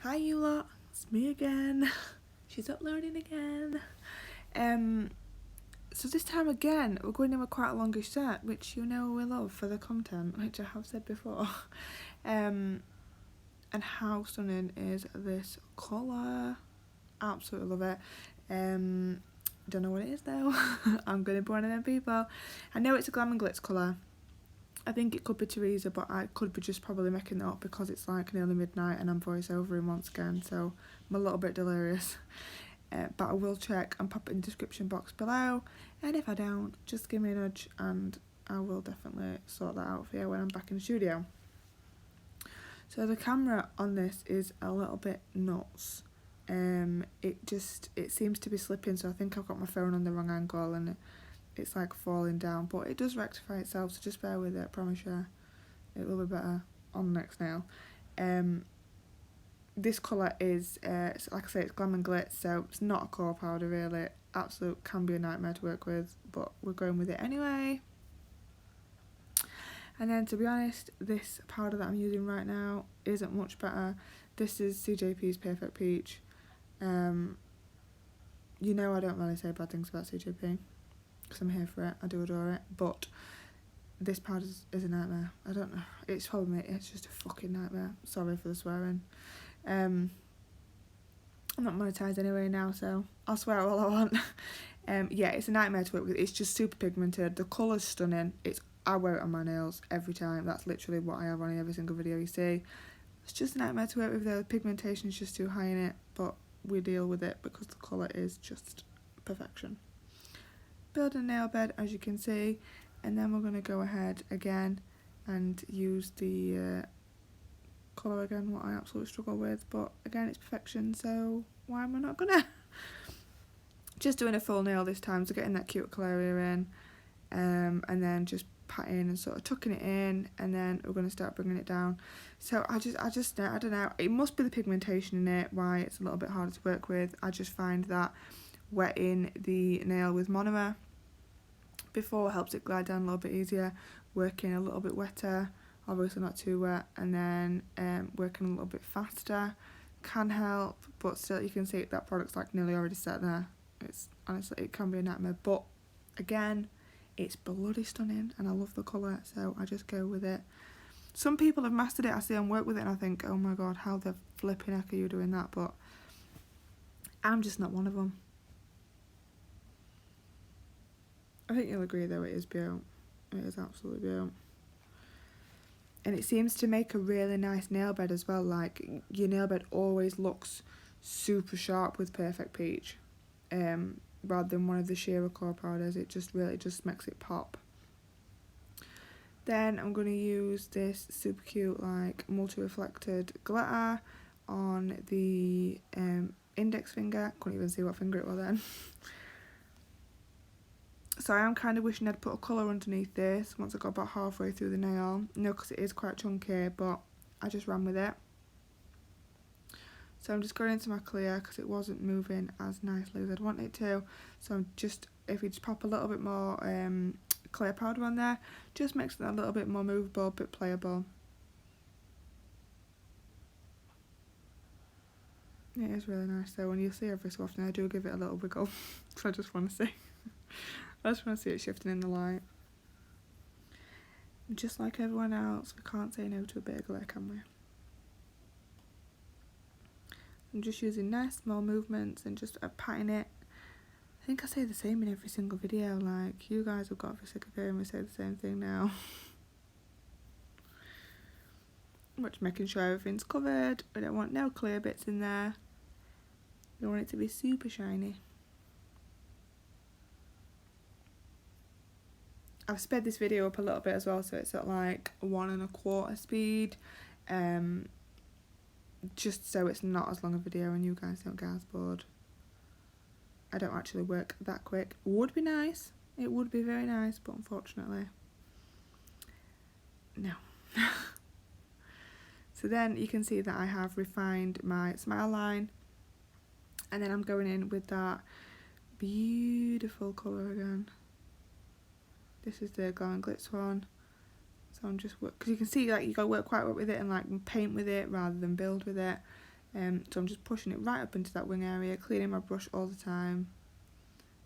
Hi you lot, it's me again. She's uploading again. So this time again, we're going in with quite a longish set, which you know we love for the content, which I have said before. And how stunning is this colour? Absolutely love it. Don't know what it is though. I'm gonna be one of them people. I know it's a Glam and Glitz colour. I think it could be Teresa, but I could be just probably making that up because it's like nearly midnight and I'm voiceovering once again, so I'm a little bit delirious. But I will check and pop it in the description box below, and if I don't, just give me a nudge and I will definitely sort that out for you when I'm back in the studio. So the camera on this is a little bit nuts. It seems to be slipping, so I think I've got my phone on the wrong angle and it's like falling down, but it does rectify itself, so just bear with it. I promise you it will be better on the next nail. This colour is like I say, it's Glam and Glitz, so it's not a core powder really. Absolute can be a nightmare to work with, but we're going with it anyway. And then to be honest, this powder that I'm using right now isn't much better. This is CJP's Perfect Peach. You know I don't really say bad things about CJP because I'm here for it, I do adore it, but this powder is a nightmare. I don't know, it's probably me, it's just a fucking nightmare. Sorry for the swearing. I'm not monetised anyway now, so I'll swear all I want. Yeah, it's a nightmare to work with. It's just super pigmented. The colour's stunning. I wear it on my nails every time. That's literally what I have on every single video you see. It's just a nightmare to work with though. The pigmentation is just too high in it, but we deal with it because the colour is just perfection. Build a nail bed, as you can see, and then we're going to go ahead again and use the colour again, what I absolutely struggle with, but again it's perfection, so why am I not gonna? Just doing a full nail this time, so getting that cuticle area in, and then just patting and sort of tucking it in, and then we're going to start bringing it down. So I don't know, it must be the pigmentation in it why it's a little bit harder to work with. I just find that wetting the nail with monomer before helps it glide down a little bit easier. Working a little bit wetter, obviously not too wet, and then working a little bit faster can help, but still you can see that product's like nearly already set there. It's honestly, it can be a nightmare, but again it's bloody stunning and I love the colour, so I just go with it. Some people have mastered it, I see them work with it and I think, oh my god, how the flipping heck are you doing that? But I'm just not one of them. I think you'll agree though, it is beautiful. It is absolutely beautiful. And it seems to make a really nice nail bed as well. Like, your nail bed always looks super sharp with Perfect Peach, rather than one of the sheerer core powders. It just really just makes it pop. Then I'm going to use this super cute like multi-reflected glitter on the index finger. Couldn't even see what finger it was then. So I am kind of wishing I'd put a colour underneath this once I got about halfway through the nail. No, because it is quite chunky, but I just ran with it. So I'm just going into my clear because it wasn't moving as nicely as I'd want it to. So I'm just, if you just pop a little bit more clear powder on there, just makes it a little bit more movable, a bit playable. It is really nice though, and you'll see every so often I do give it a little wiggle because I just want to see. I just want to see it shifting in the light. And just like everyone else, we can't say no to a bit of glitter, can we? I'm just using nice small movements and just patting it. I think I say the same in every single video, like you guys have got sick of hearing me say the same thing now. I'm just making sure everything's covered. We don't want no clear bits in there. We want it to be super shiny. I've sped this video up a little bit as well, so it's at like 1 1/4 speed, just so it's not as long a video and you guys don't get as bored. I don't actually work that quick. Would be nice, it would be very nice, but unfortunately no. So then you can see that I have refined my smile line, and then I'm going in with that beautiful colour again. This is the Glam and Glitz one. So I'm just because you can see like you got to work quite well with it and like paint with it rather than build with it. So I'm just pushing it right up into that wing area, cleaning my brush all the time,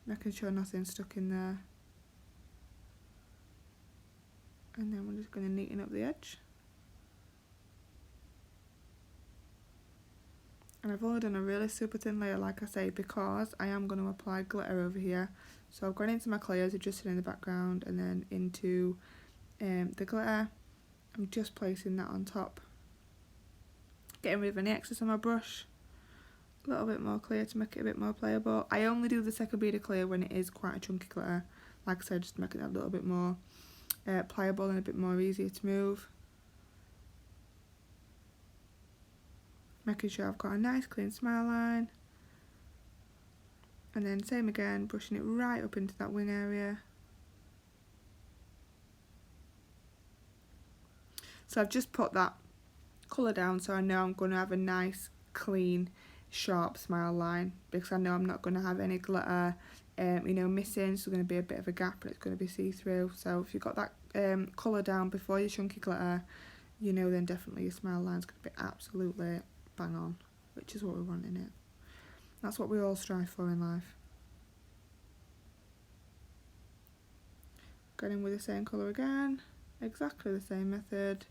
making sure nothing's stuck in there. And then we're just going to neaten up the edge. And I've only done a really super thin layer, like I say, because I am going to apply glitter over here. So I've gone into my clears, adjusted in the background, and then into the glitter. I'm just placing that on top. Getting rid of any excess on my brush. A little bit more clear to make it a bit more playable. I only do the second bead of clear when it is quite a chunky glitter. Like I said, just to make it a little bit more pliable and a bit more easier to move. Making sure I've got a nice clean smile line. And then same again, brushing it right up into that wing area. So I've just put that colour down so I know I'm going to have a nice, clean, sharp smile line, because I know I'm not going to have any glitter, you know, missing, so there's going to be a bit of a gap and it's going to be see-through. So if you've got that colour down before your chunky glitter, you know then definitely your smile line's going to be absolutely bang on, which is what we want in it. That's what we all strive for in life. Going with the same colour again, exactly the same method.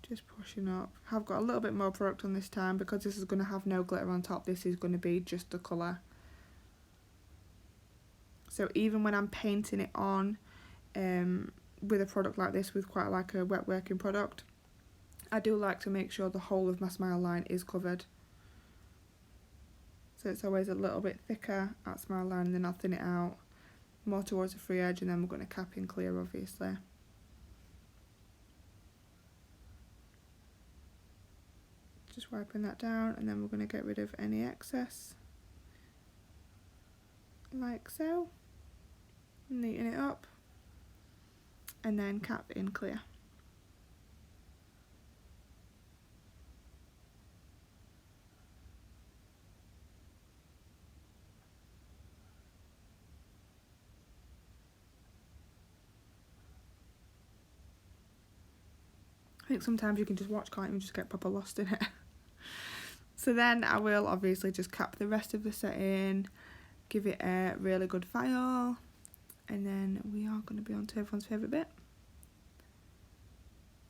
Just pushing up. I've got a little bit more product on this time because this is going to have no glitter on top. This is going to be just the colour. So even when I'm painting it on with a product like this, with quite like a wet working product, I do like to make sure the whole of my smile line is covered. So it's always a little bit thicker at smile line, and then I'll thin it out more towards the free edge, and then we're going to cap in clear, obviously. Just wiping that down, and then we're going to get rid of any excess, like so. Neaten it up, and then cap in clear. I think sometimes you can just watch, can't you, and just get proper lost in it. So then I will obviously just cap the rest of the set in, give it a really good file, and then we are going to be on to everyone's favourite bit.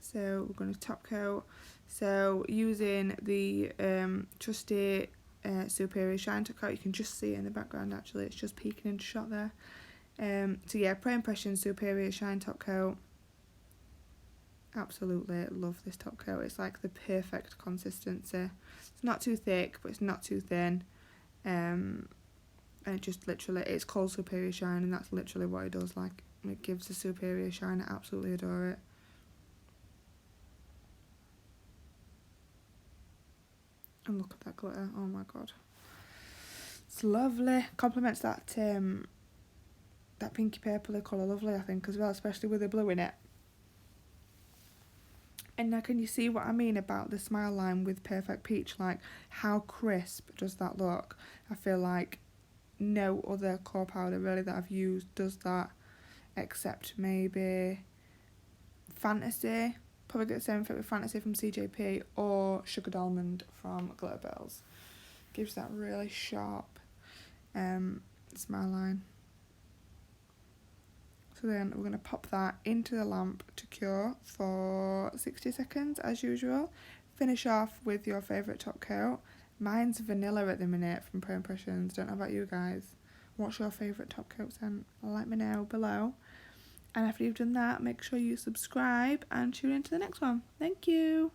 So we're going to top coat. So using the trusty Superior Shine top coat, you can just see it in the background actually, it's just peeking into shot there. So yeah, Pre-Impression Superior Shine top coat. Absolutely love this top coat. It's like the perfect consistency. It's not too thick, but it's not too thin. And it just literally, it's called Superior Shine, and that's literally what it does. Like, it gives the superior shine. I absolutely adore it. And look at that glitter. Oh my god, it's lovely. Complements that that pinky purpley colour lovely, I think, as well, especially with the blue in it. And now can you see what I mean about the smile line with Perfect Peach? Like, how crisp does that look? I feel like no other core powder really that I've used does that, except maybe Fantasy. Probably get the same effect with Fantasy from CJP, or Sugared Almond from Glitterbels. Gives that really sharp smile line. So then we're going to pop that into the lamp to cure for 60 seconds as usual. Finish off with your favourite top coat. Mine's vanilla at the minute from Pre-Impressions. Don't know about you guys. What's your favourite top coat scent? Let me know below. And after you've done that, make sure you subscribe and tune into the next one. Thank you.